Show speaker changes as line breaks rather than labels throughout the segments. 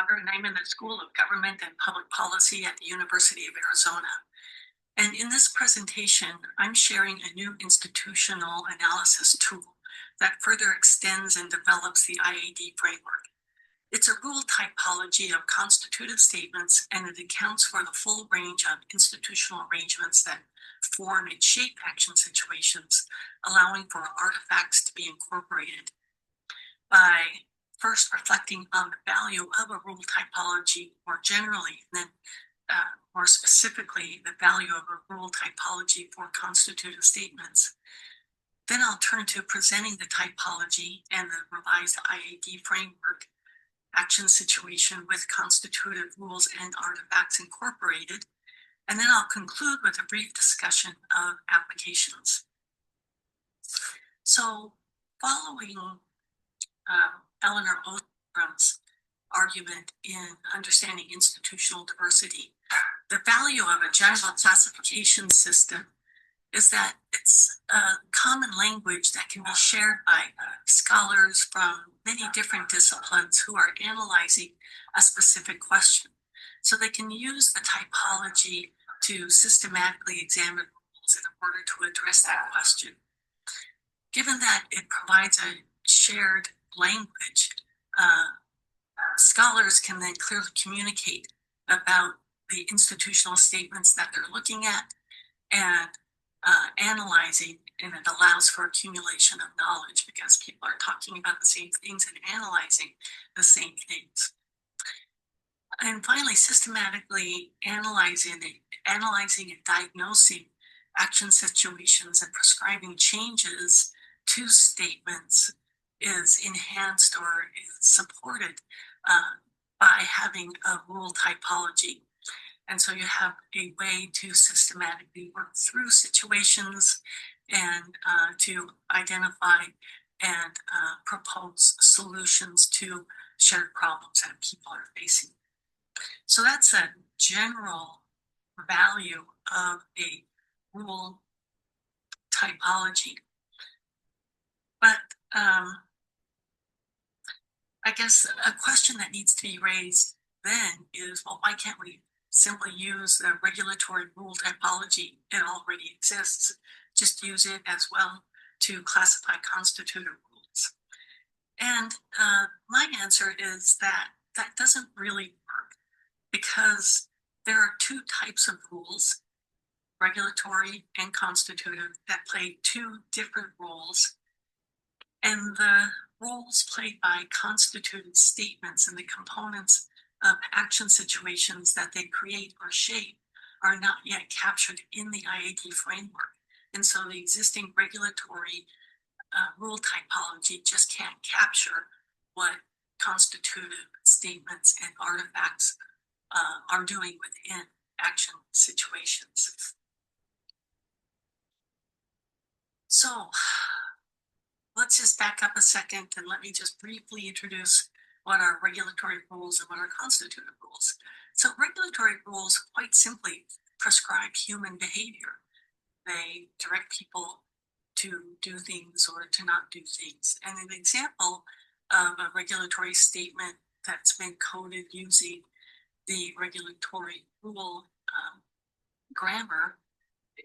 Schlager, and I'm in the School of Government and Public Policy at the University of Arizona. And in this presentation, I'm sharing a new institutional analysis tool that further extends and develops the IAD framework. It's a rule typology of constitutive statements, and it accounts for the full range of institutional arrangements that form and shape action situations, allowing for artifacts to be incorporated. By first reflecting on the value of a rule typology more generally, and then more specifically, the value of a rule typology for constitutive statements. Then I'll turn to presenting the typology and the revised IAD framework action situation with constitutive rules and artifacts incorporated. And then I'll conclude with a brief discussion of applications. So following Eleanor Ostrom's argument in understanding institutional diversity, the value of a general classification system is that it's a common language that can be shared by scholars from many different disciplines who are analyzing a specific question. So they can use the typology to systematically examine rules in order to address that question. Given that it provides a shared language, scholars can then clearly communicate about the institutional statements that they're looking at and analyzing, and it allows for accumulation of knowledge because people are talking about the same things and analyzing the same things. And finally, systematically analyzing and diagnosing action situations and prescribing changes to statements is enhanced or is supported by having a rule typology. And so you have a way to systematically work through situations and to identify and propose solutions to shared problems that people are facing. So that's a general value of a rule typology. But I guess a question that needs to be raised then is, well, why can't we simply use the regulatory rule typology? It already exists. Just use it as well to classify constitutive rules. And my answer is that that doesn't really work because there are two types of rules, regulatory and constitutive, that play two different roles. And the roles played by constitutive statements and the components of action situations that they create or shape are not yet captured in the IAD framework. And so the existing regulatory rule typology just can't capture what constitutive statements and artifacts are doing within action situations. So let's just back up a second and let me just briefly introduce what are regulatory rules and what are constitutive rules. So regulatory rules quite simply prescribe human behavior. They direct people to do things or to not do things. And an example of a regulatory statement that's been coded using the regulatory rule grammar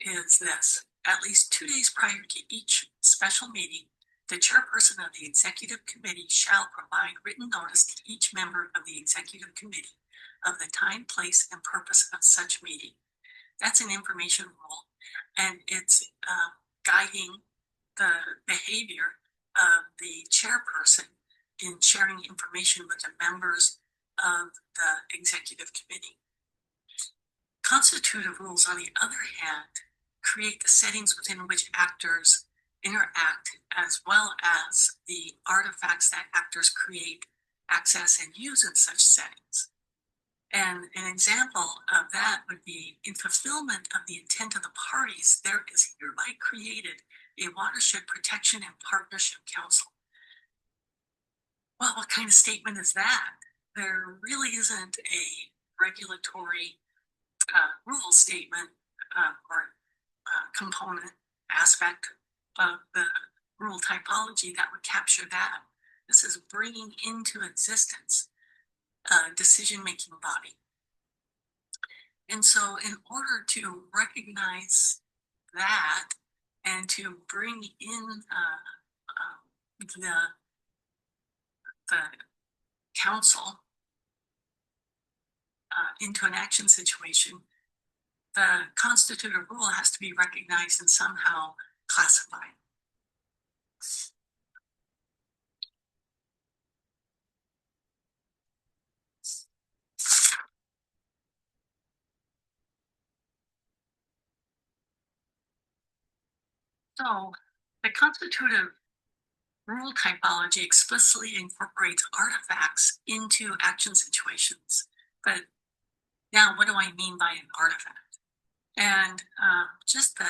is this: at least 2 days prior to each special meeting, the chairperson of the executive committee shall provide written notice to each member of the executive committee of the time, place, and purpose of such meeting. That's an information rule, and it's guiding the behavior of the chairperson in sharing information with the members of the executive committee. Constitutive rules, on the other hand, create the settings within which actors interact, as well as the artifacts that actors create, access, and use in such settings. And an example of that would be, in fulfillment of the intent of the parties, there is hereby created a Watershed Protection and Partnership Council. Well, what kind of statement is that? There really isn't a regulatory rule statement or component aspect of the rule typology that would capture that. This is bringing into existence decision-making body. And so in order to recognize that and to bring in the council into an action situation, the constitutive rule has to be recognized and somehow classified. So the constitutive rule typology explicitly incorporates artifacts into action situations. But now, what do I mean by an artifact? And just the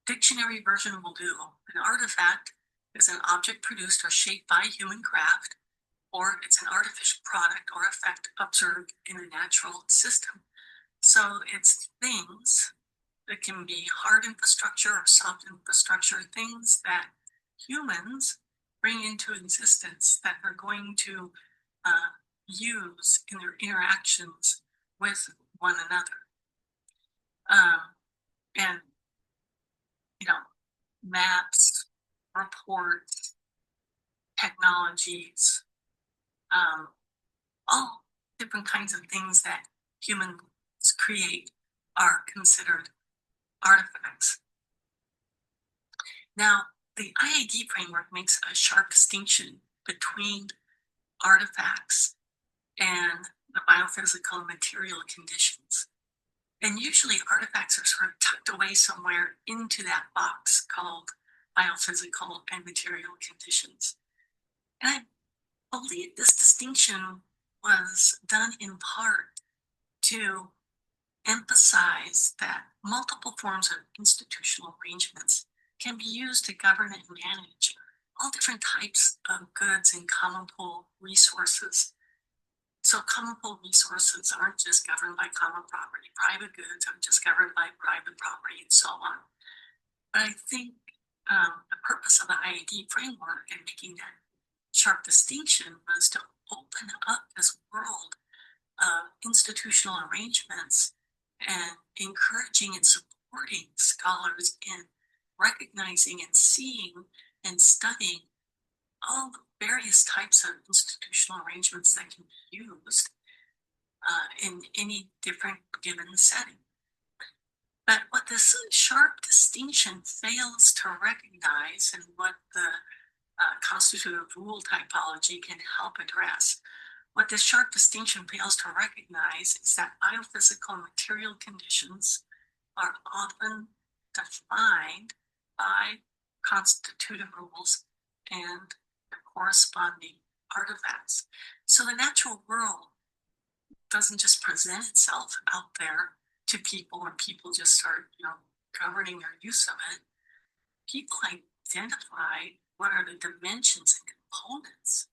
dictionary version will do. An artifact is an object produced or shaped by human craft, or it's an artificial product or effect observed in a natural system. So it's things that can be hard infrastructure or soft infrastructure, things that humans bring into existence that are going to use in their interactions with one another. And, you know, maps, reports, technologies, all different kinds of things that humans create are considered artifacts. Now, the IAD framework makes a sharp distinction between artifacts and the biophysical and material conditions. And usually artifacts are sort of tucked away somewhere into that box called biophysical and material conditions. And I believe this distinction was done in part to emphasize that multiple forms of institutional arrangements can be used to govern and manage all different types of goods and common pool resources. So common pool resources aren't just governed by common property. Private goods aren't just governed by private property and so on. But I think the purpose of the IAD framework and making that sharp distinction was to open up this world of institutional arrangements and encouraging and supporting scholars in recognizing and seeing and studying all the various types of institutional arrangements that can be used in any different given setting. But what this sharp distinction fails to recognize, and what the constitutive rule typology can help address, what this sharp distinction fails to recognize is that biophysical and material conditions are often defined by constitutive rules and the corresponding artifacts. So the natural world doesn't just present itself out there to people and people just start, governing their use of it. People identify what are the dimensions and components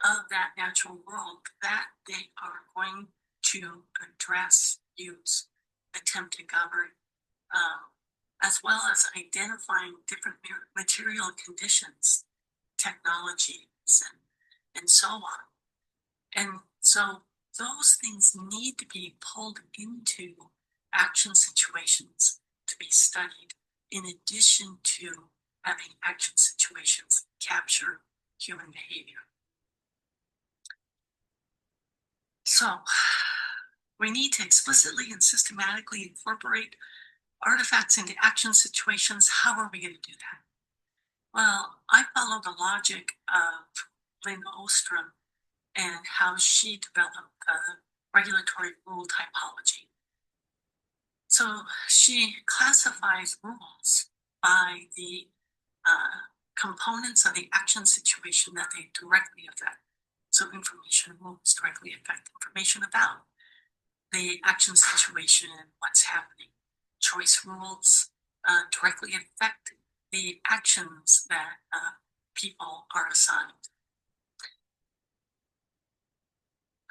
of that natural world that they are going to address, use, attempt to govern, as well as identifying different material conditions, technologies, and so on. And so those things need to be pulled into action situations to be studied, in addition to having action situations capture human behavior. So we need to explicitly and systematically incorporate artifacts into action situations. How are we going to do that? Well, I follow the logic of Lynn Ostrom and how she developed the regulatory rule typology. So she classifies rules by the components of the action situation that they directly affect. So information rules directly affect information about the action situation and what's happening. Choice rules directly affect the actions that people are assigned.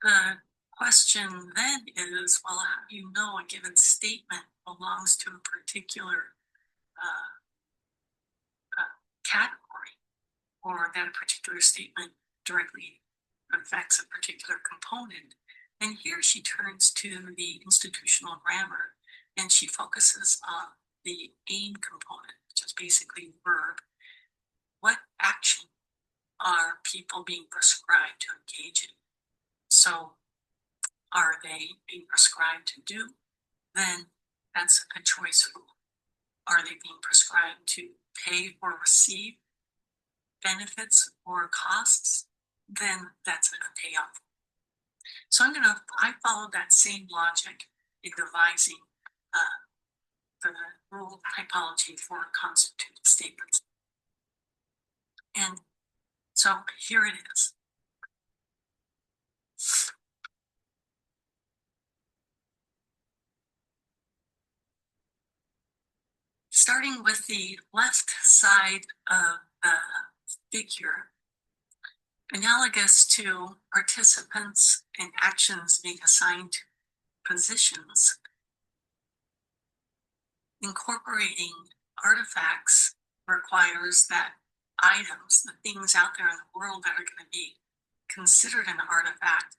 The question then is, well, how do you know a given statement belongs to a particular category, or that a particular statement directly affects a particular component. And here she turns to the institutional grammar and she focuses on the aim component, which is basically verb. What action are people being prescribed to engage in? So are they being prescribed to do? Then that's a choice rule. Are they being prescribed to pay or receive benefits or costs? Then that's a payoff. So I followed that same logic in devising the rule typology for constitutive statements. And so here it is. Starting with the left side of the figure, analogous to participants and actions being assigned to positions, incorporating artifacts requires that items, the things out there in the world that are going to be considered an artifact,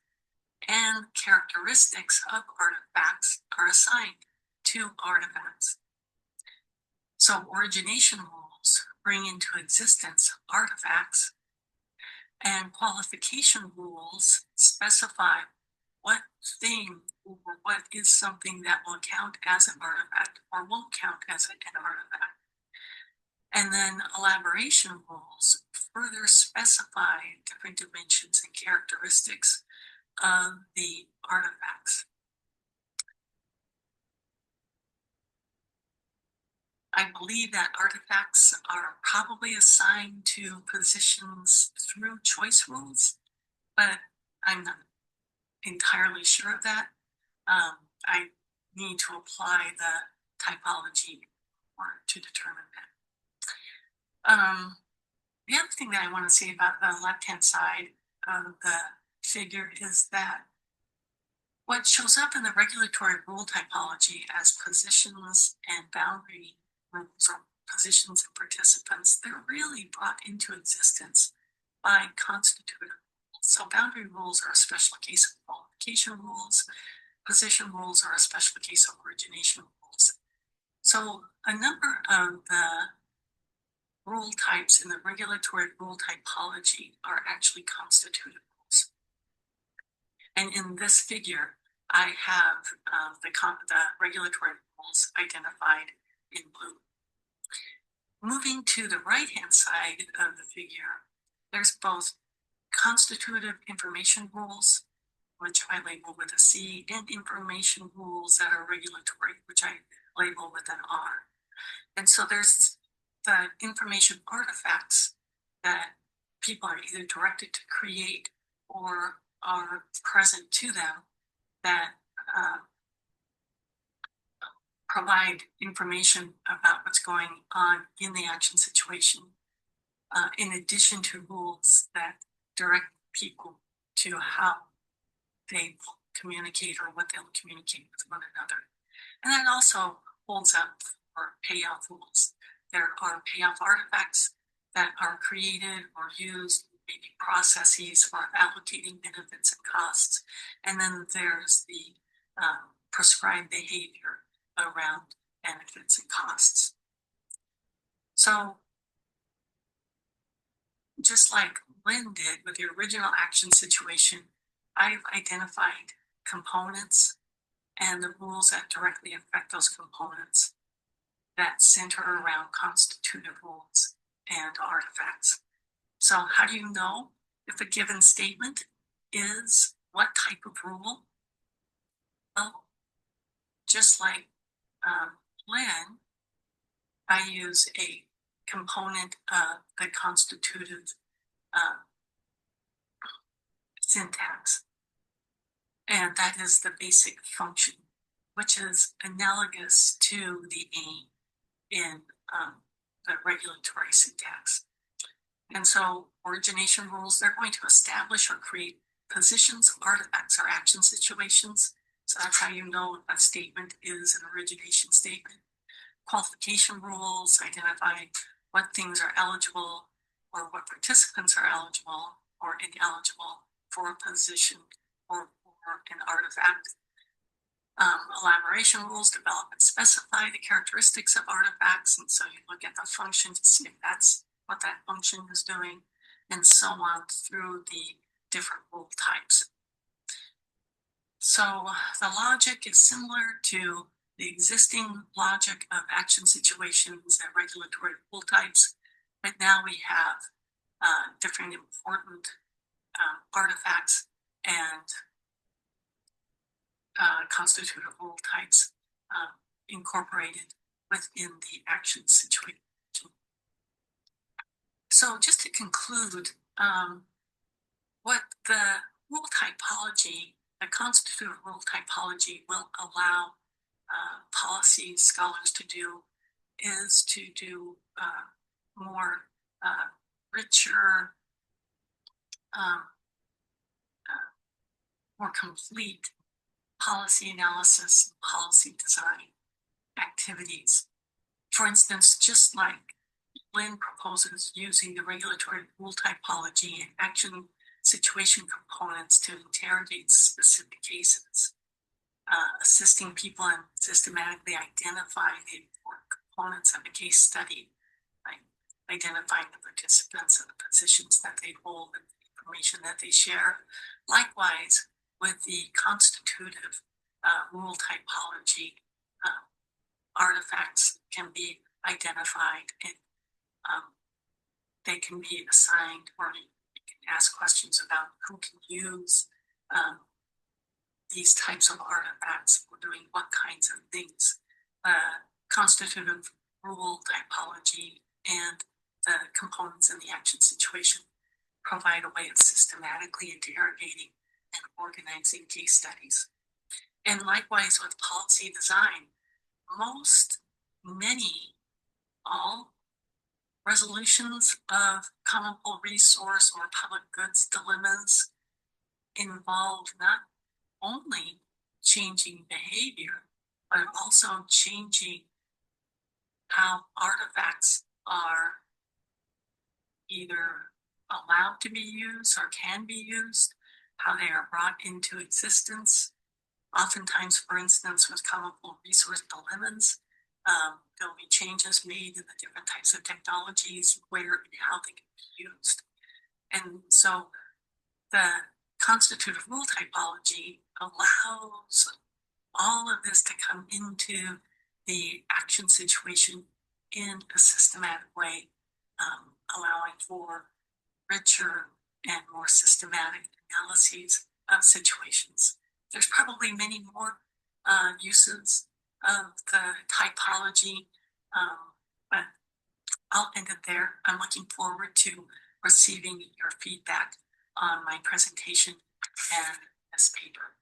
and characteristics of artifacts are assigned to artifacts. So origination rules bring into existence artifacts, and qualification rules specify what thing or what is something that will count as an artifact or won't count as an artifact. And then elaboration rules further specify different dimensions and characteristics of the artifacts. I believe that artifacts are probably assigned to positions through choice rules, but I'm not entirely sure of that. I need to apply the typology to determine that. The other thing that I want to say about the left-hand side of the figure is that what shows up in the regulatory rule typology as positions and boundary rules or positions and participants, they're really brought into existence by constitutive rules. So boundary rules are a special case of qualification rules. Position rules are a special case of origination rules. So a number of the rule types in the regulatory rule typology are actually constitutive rules. And in this figure, I have the regulatory rules identified in blue. Moving to the right-hand side of the figure, there's both constitutive information rules, which I label with a C, and information rules that are regulatory, which I label with an R. And so there's the information artifacts that people are either directed to create or are present to them that provide information about what's going on in the action situation, in addition to rules that direct people to how they will communicate or what they'll communicate with one another. And that also holds up for payoff rules. There are payoff artifacts that are created or used, maybe processes for allocating benefits and costs. And then there's the prescribed behavior around benefits and costs. So just like Lynn did with the original action situation, I've identified components and the rules that directly affect those components that center around constitutive rules and artifacts. So how do you know if a given statement is what type of rule? Well, just like Lynn, I use a component of the constitutive syntax. And that is the basic function, which is analogous to the aim in the regulatory syntax. And so origination rules, they're going to establish or create positions, artifacts, or action situations. So that's how you know a statement is an origination statement. Qualification rules identify what things are eligible or what participants are eligible or ineligible for a position or for an artifact. Elaboration rules develop and specify the characteristics of artifacts, and so you look at the function to see if that's what that function is doing, and so on through the different rule types. So the logic is similar to the existing logic of action situations and regulatory rule types, but now we have different important artifacts and constitutive rule types incorporated within the action situation. So just to conclude, what the rule typology, the constitutive rule typology will allow policy scholars to do is to do more richer, more complete policy analysis and policy design activities. For instance, just like Lynn proposes using the regulatory rule typology and action situation components to interrogate specific cases, assisting people in systematically identifying the important components of a case study, like identifying the participants and the positions that they hold and the information that they share. Likewise, with the constitutive rule typology, artifacts can be identified and they can be assigned, or you can ask questions about who can use these types of artifacts for doing what kinds of things. Constitutive rule typology and the components in the action situation provide a way of systematically interrogating and organizing case studies. And likewise with policy design, all resolutions of common resource or public goods dilemmas involve not only changing behavior, but also changing how artifacts are either allowed to be used or can be used, how they are brought into existence. Oftentimes, for instance, with common resource dilemmas, there'll be changes made in the different types of technologies, where and how they can be used. And so the constitutive rule typology allows all of this to come into the action situation in a systematic way, allowing for richer and more systematic analyses of situations. There's probably many more uses of the typology, but I'll end it there. I'm looking forward to receiving your feedback on my presentation and this paper.